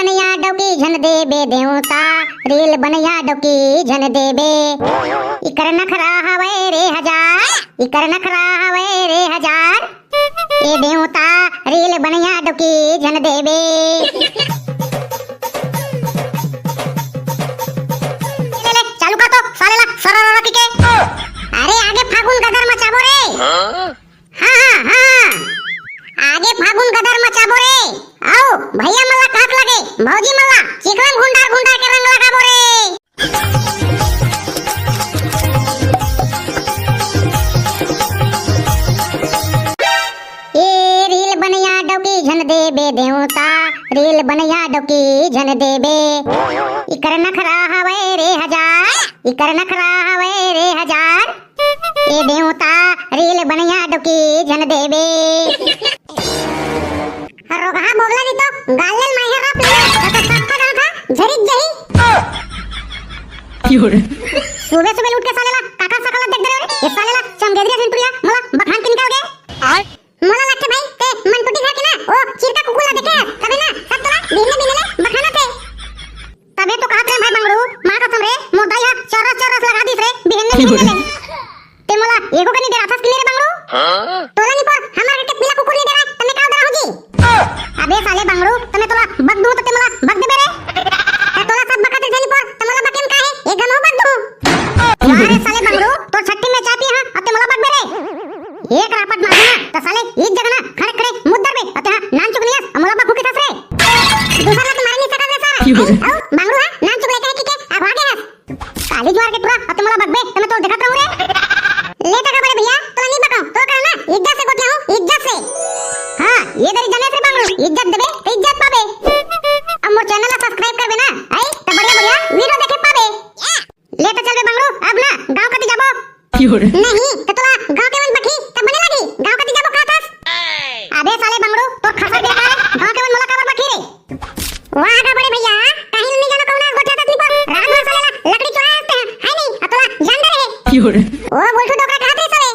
बनया डोकी झन देबे देवता, रील बनया डोकी झन देबे। इकर नखरा हवे रे हजार, इकर नखरा हवे रे हजार, ए देवता रील बनया डोकी झन देबे। ले चालू कर तो सालेला सररा के। अरे आगे फागुन गदर मचाबो रे। हाँ आगे फागुन गदर मचाबो रे। आओ भैया मल्ला काट लगे, भौजी मल्ला चिकन गुंडा गुंडा के रंग लगाबो रे। ए रील बनया डोकी झन देबे देवता, रील बनया डोकी झन देबे। इकर नखरा हवे रे हजार, इकर नखरा हवे रे हजार, ए देवता रील बनया डोकी झन देबे। रोगा बोगला दी तो गालेल माहेरा प्ले सत्ता डाल था झरिक जही। क्यों रे सुबह सुबह उठ के सालेला काका सकला देख दे रे। ये सालेला चमगेदरिया सेंटुरिया मला बखान के निकाल गए। मला लगते भाई ते मनपुटी खा के ना ओ चिरका कुकुला देखे तबे ना सब तोला बिनले बिनले बखाना थे। तबे तो कहत रे भाई बंगड़ू मां कसम रे मोदाया चरस चरस लगा दिस रे बिहने बिहने ते मला एगो कनी दे राथस किले रे बंगड़ू। तोला नी पर हमार के पिला कुकुर नी दे रे तने का दरा होजी। अबे साले बंगड़ू तने तोला बक दूं तो ते मला बक दे रे। ते तोला सब बकते थेली पर ते मला बकेम काहे एक गनो बक दूं। अरे साले बंगड़ू तो छट्टी में चाय पी हां अते मला बक दे रे। एक रापट मारना त साले एक जगह ना खड़े खड़े मुद्दर बे अते हां नान चुगलियास मला बक के थस रे। दूसरा तो मारनी सकत रे सारा। आओ बंगड़ू हां नान चुगले कहे की के आ भागे हस काली ज्वार के पूरा अते मला बक बे तने तो देखत रहू रे। ले टका बड़े भैया तो नहीं बकाऊं तो कहना इज्जत से गोटिया हूं इज्जत से। हां ये तेरी जाने से बंगड़ू इज्जत देबे तो इज्जत पाबे। अब मोर चैनल ला सब्सक्राइब करबे ना आई त बढ़िया बढ़िया वीडियो देखे पाबे। ले तो चल बे बंगड़ू अब ना गांव कति जाबो। क्यों रे नहीं तो तोला गांव के मन बखी त बने लगी गांव कति जाबो खातस। अबे साले बंगड़ू तो खसा के का गांव के मन मला काबर बखी रे। वाह का बड़े भैया कहीं नहीं जानो कौन गोठा तकली पर रात में साले लकड़ी चुराए आते हैं है नहीं अतला जान दे रे। क्यों रे ओ बोलठू डोकरा खाते सवे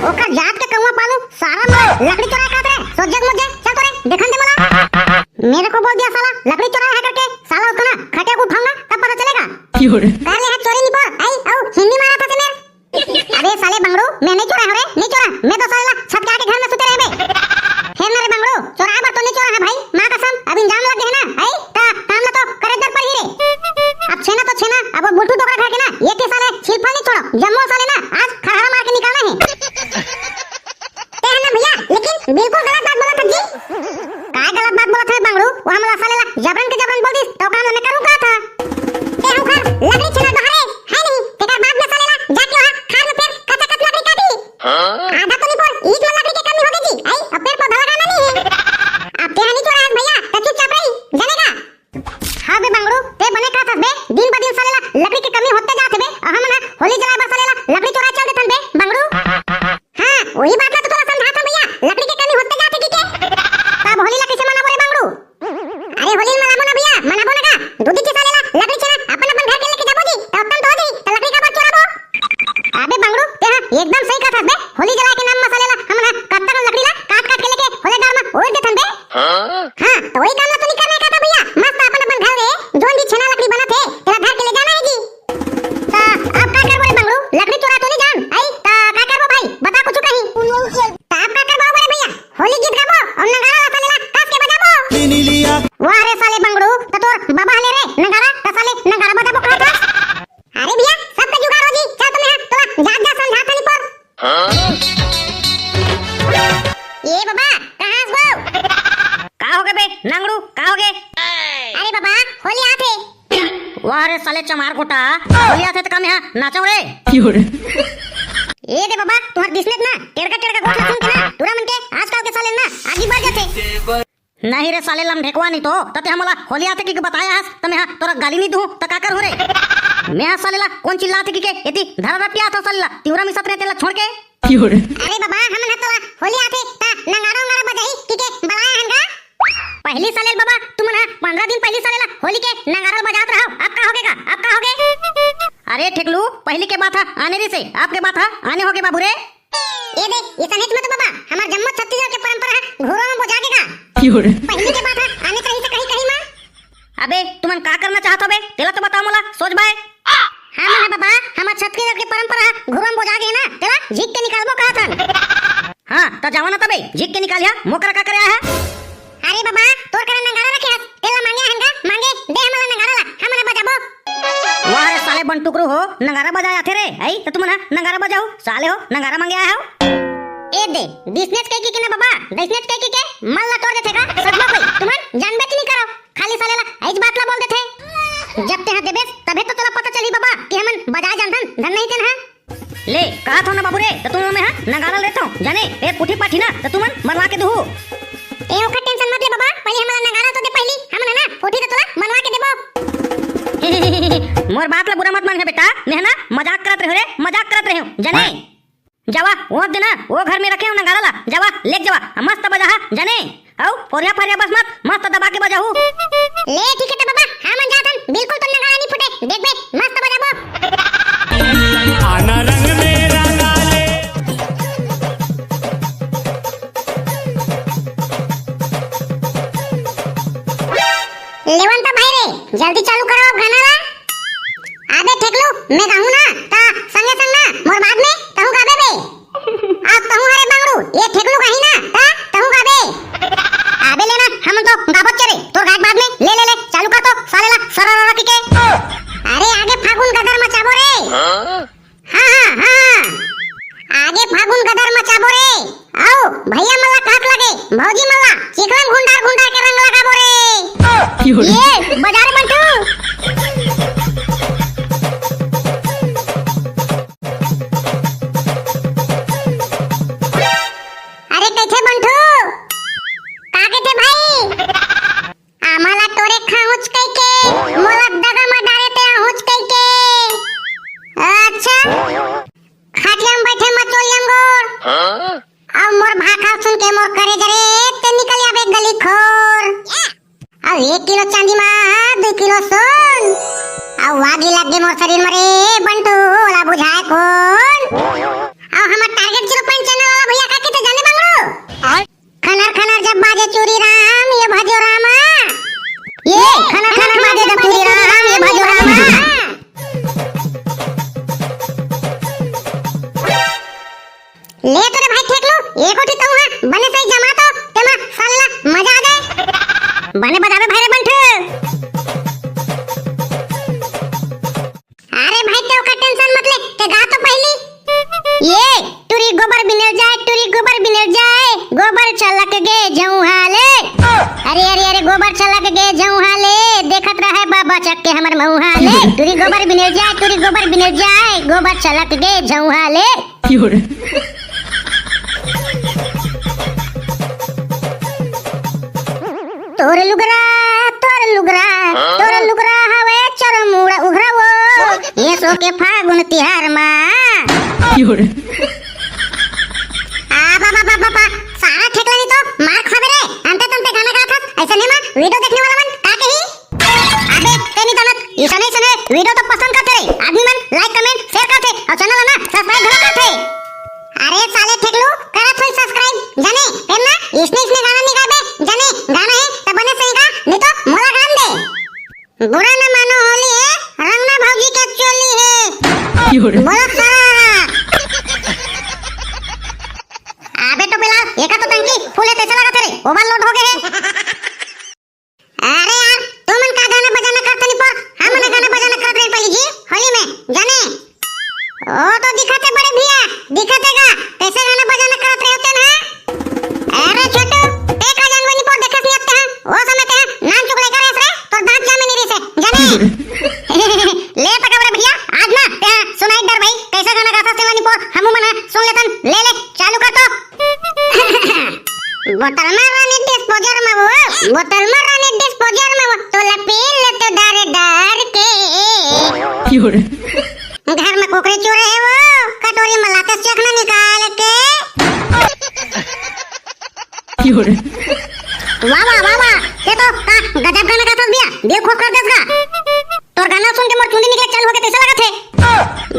ओकर जात के कौवा पालू सारा मला लकड़ी चुराए खाते सो जग मुझे चल तोरे देखन दे मला। मेरे को बोल दिया साला लकड़ी चुराया है करके साला उसको ना खटिया को उठाऊंगा तब पता चलेगा। क्यों रे पहले हाथ चोरी नहीं पर आई आओ हिंदी मारा था से मेरे। अबे साले बंगड़ू मैं नहीं चुराया रे नहीं चुरा मैं तो साला छत के आगे घर में सुते रहे बे। है ना रे बंगड़ू चुराया बात तो नहीं चुरा है भाई मां कसम अब इंजाम लग गए ना आई ता काम ना तो करे दर पर ही रे। अब छेना तो छेना अब बुलटू डोकरा खा के ना ये के साले छिलफल नहीं छोड़ो जम्मो साले ना आज खड़ा मार के निकालना है। ते है ना भैया लेकिन बिल्कुल गलत बात बोला था जी। काय गलत बात बोला था बंगड़ू वो हमला साले ला जबरन के जबरन बोल दी तो काम मैं करूं का था। ते हूं खर लकड़ी छेना बहारे है नहीं तेरा बाप ने साले ला जाके वहां खार में फिर कच्चा कच्चा लकड़ी काटी। आधा तो नहीं पर ईट में लकड़ी की कमी हो गई जी आई अब पेड़ पौधा लगाना नहीं है। अब ते नहीं छोड़ा भैया तो चुपचाप रही जानेगा। हां बे बंगड़ू ते बने का था बे दिन ब दिन साले ला लकड़ी की कमी होते जात बे हम ना होली जला बा साले ला लकड़ी चोरा चल देथन बे बंगड़ू। हां वही बात ना तो थोड़ा समझा था भैया लकड़ी की कमी होते जात है ठीक है तब होली ला कैसे मनाबो रे बंगड़ू। अरे होली में मनाबो ना भैया मनाबो ना का दूधी की साले ला लकड़ी चोरा अपन अपन घर के लेके जाबो जी तब तक तो दी तो लकड़ी का बात चोराबो। अबे बंगड़ू ते एकदम सही कहा था बे होली जला के नाम मसाले ला हम ना कत्ता का लकड़ी ला काट काट के लेके होले डाल में ओढ़ देथन बे। हां तो वही काम ना तो नहीं करना का था भैया मस्त अपन अपन घर रे जोन भी छेना लकड़ी बना थे तेरा घर के ले जाना है जी। ता अब का करबो रे बंगड़ू लकड़ी चोरा तो नहीं जान आई ता का करबो भाई बता कुछ कहीं ता अब का करबो बड़े भैया होली गीत गाबो और नगाड़ा ला साले ला कस के बजाबो। वाह रे साले बंगड़ू तो तोर बाबा ले रे नगाड़ा ता साले नगाड़ा बजाबो का था। अरे भैया सब का जुगाड़ हो जी चल तुम्हें तोला जात जा समझा था नहीं पर। ये बाबा कहां हो का होगे बे नंगड़ू का होगे। अरे बाबा होली आथे। वाह रे साले चमार कोटा होली आथे त काम यहां नाचो रे। क्यों रे ए दे बाबा तुम्हार दिसलेत ना टेड़का टेड़का गोठा सुन के ना तुरा मन के आजकल के साले ना आगी बढ़ जाते। नहीं रे साले लम ढेकवा नहीं तो तते हमला होली आथे की बताया हस तमे हां तोरा गाली नहीं दूं त का कर हो रे। मैं हां साले ला कौन चिल्लाते की के एती धरा रटिया था साले ला तिवरा मिसत रे तेला छोड़ के। क्यों रे अरे बाबा हम ना तोला होली आथे ता नगाड़ा नगाड़ा बजाई की के बलाया हनगा। पहली साले बाबा तुम ना 15 दिन पहली साले ला होली के नगाड़ा बजात रहो अब का होगे का अब का होगे। अरे ठेकलू पहली के बात है आने रे से आपके बात है आने होगे बाबू रे। ये देख ये सनेत मत बाबा हमार जम्मू छत्तीसगढ़ के परंपरा है घोड़ों में बजा के का। क्यों रे पहली के बात है आने कहीं से कहीं कहीं मां अबे तुमन का करना चाहत बे तेला तो बताओ मोला सोच बाय। हाँ मना बाबा हमार छत्तीसगढ़ के परंपरा घुरम बोझा गए ना तेला झीक के निकालबो कहतन। हाँ तो जावा ना तबे झीक के निकालिया मोकरा का करे है। अरे बाबा तोर करे नगारा रखे हस तेला मांगे हंगा मांगे दे हमला नगारा ला हमने बजाबो। वाह रे साले बंटुकरू हो नगारा बजाया थे रे आई तो तुम ना नगारा बजाओ साले हो नगारा मांगे आया हो। ए दे दिसनेच कई की ना बाबा दिसनेच कई की के मल्ला तोड़ देथे का सदमा कोई तुमन जानबे नहीं करो खाली सालेला ऐज बात ला बोल देथे। जब ते देबे तबे तो तोला पता चली बाबा कि हमन बजा जानथन धन नहीं तेन है। ले कहा थो ना बाबू रे तो तुम में नगारा लेतो जाने ए पुठी पाठी ना तो तुमन मरवा के दुहु। ए ओखर टेंशन मत ले बाबा पहले हमला नगारा तो दे पहली हमन ना पोठी तो तोला मनवा के देबो। मोर बात ला बुरा मत मान बेटा मैं ना मजाक करत रहे रे मजाक करत रहे जाने जावा वो देना वो घर में रखे हो नगारा ला जावा ले जावा मस्त बजा जाने आओ फोरिया फोरिया बस मस्त दबा के बजाऊ। ले ठीक है बाबा हमन जाथन बिल्कुल तो नगारा नहीं फुटे देख बे मस्त बजाबो। आना रंग में रंगा ले लेवंता भाई रे जल्दी चालू करो अब गाना ला। आबे ठेकलू मैं गाऊं ना ता संगे संग ना मोर बाद में तहु गाबे बे अब तहु हरे बांगड़ू ये ठेकलू गाही ना ता तहु गाबे। आबे लेना हम तो गाबत चले तोर गाय बाद में ले ले ले चालू कर तो सालेला सरर के। अरे आगे फागुन गदर मचाबो रे। हां आगे फागुन गदर मचाबो रे। आओ भैया मल्ला काट लगे भौजी मल्ला चिकन गुंडार गुंडार के रंग लगाबो रे। ये बाजार बंटू अरे कैथे बंटू का कहते भाई आम्हाला तोरे खाऊच कई के मोला दगा में डाले ते आहुच कई के। अच्छा खाटियम बैठे मचोलियम गोर अब मोर भाखा सुन के मोर करे जरे ते निकल आबे गली खोर। अब 1 किलो चांदी मा 2 किलो सोन अब वागी लग गे मोर शरीर मरे बंटू ओला बुझाए कौन। अब हमर टारगेट 0.5 चैनल वाला भैया का कहते जाने बांगड़ू खनर खनर जब बाजे चूरी राम ये भजो रामा ये खनर खनर बाजे जब चूरी राम ये भजो रामा। ले तोरे भाई ठेक लो एक ओठी कहूं हां बने सही जमा तो तेमा सल्ला मजा आ जाए बने बजावे भाई रे बंठ। अरे भाई ते ओका टेंशन मत ले ते गा तो पहली ये टूरी गोबर बिनेर जाए गोबर चलक गे जऊ हाले। अरे अरे अरे गोबर चलक गे जऊ हाले देखत रहे बाबा चक्के हमर मऊ हाले। टूरी गोबर बिनेर जाए गोबर चलक गे जऊ हाले। तोर लुगरा हवे चरमुड़ा उघरावो ये सो के फागुन तिहार मा। बाबा सारा ठेकला नहीं तो मार खाबे रे अंते तंते गाना गाता ऐसा नहीं मां वीडियो देखने वाला मन का कही। अबे तेनी तनत इसने वीडियो तो पसंद करते रे आदमी मन लाइक कमेंट शेयर करते और चैनल ना सब्सक्राइब भी करते। अरे साले ठेकलू करत होई सब्सक्राइब जाने फिर ना इसने गाना नहीं गाबे जाने गाना है तो बने सही गा नहीं तो मोला गान दे। बुरा न मानो होली है रंगना भौजी के चोली है बोलो सारा। आबे तो बिला एका तो टंकी फूले कैसे लगा तेरे ओवरलोड हो गए हैं। अरे यार तुमन का गाना बजाना करते नहीं पर हमने गाना बजाना करते हैं पहली जी होली में जाने ओ तो दिखाते बड़े भैया दिखातेगा कैसे गाना बजाना करते होते ना। अरे छोटू ते का जानवनी पर देखत नहीं आते हैं वो समय ते नाम चुक लेकर ऐसे तो दांत जामे नहीं रे से जाने ले पका बड़े भैया आज ना ते सुनाई डर भाई कैसे गाना गाता चलनी पर हमू मना सुन लेतन ले ले चालू कर तो। बोतल मारने डिस्पोजर में वो तो लपील लेते डर के घर में कुकरी चूरे है वो कटोरी में लाते चखना निकाल के। वाह ये तो का गजब गाना गाता भैया दिल खुश कर देगा। तोर गाना सुन के मोर चुंडी निकले चल होके कैसा लगा थे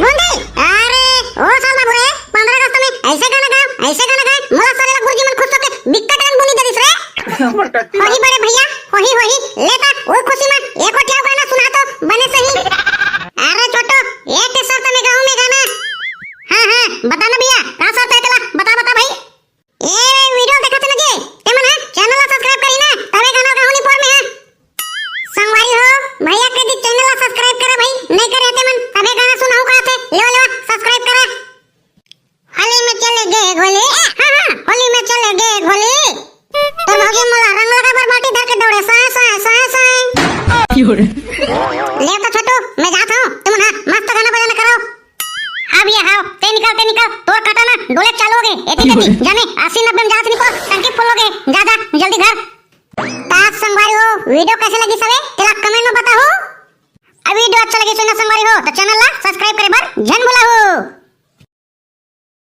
मुंडी। अरे ओ साला बुरे 15 अगस्त में ऐसे गाना गा मोला साले गुरुजी मन खुश होके बिक्का डाल बोली दे दिस रे। होली बड़े भैया होही लेता वो खुशी में एक और गाना सुना तो बने सही। अरे छोटो एक के शर्त में गाऊं मैं गाना। हां बता ना भैया का शर्त है तेला बता भाई। ए वीडियो देखत न जे ते मन चैनल ला सब्सक्राइब करी ना तबे गाना गाऊनी पर में है। संगवारी हो भैया के दी चैनल ला सब्सक्राइब करा भाई नहीं करे ते मन तबे गाना सुनाऊ का थे ले सब्सक्राइब करा। होली में चले गए घोले। हां होली में चले गए घोले तो भौजी मोला रंग लगा पर बाटी धर के दौड़े साए ले तो छोटू मैं जाता हूं तुम ना मस्त गाना बजाना करो। हां भैया हां ते निकल तोर काटा ना डोले चालू हो गए एती जाने 80-90 में जात निको टंकी फुल हो गए जा जल्दी घर। तास संगवारी हो वीडियो कैसे लगी सबे तेरा कमेंट में बताओ। अब वीडियो अच्छा लगी सुनो संगवारी हो तो चैनल ला सब्सक्राइब करे बर जन भूला हो।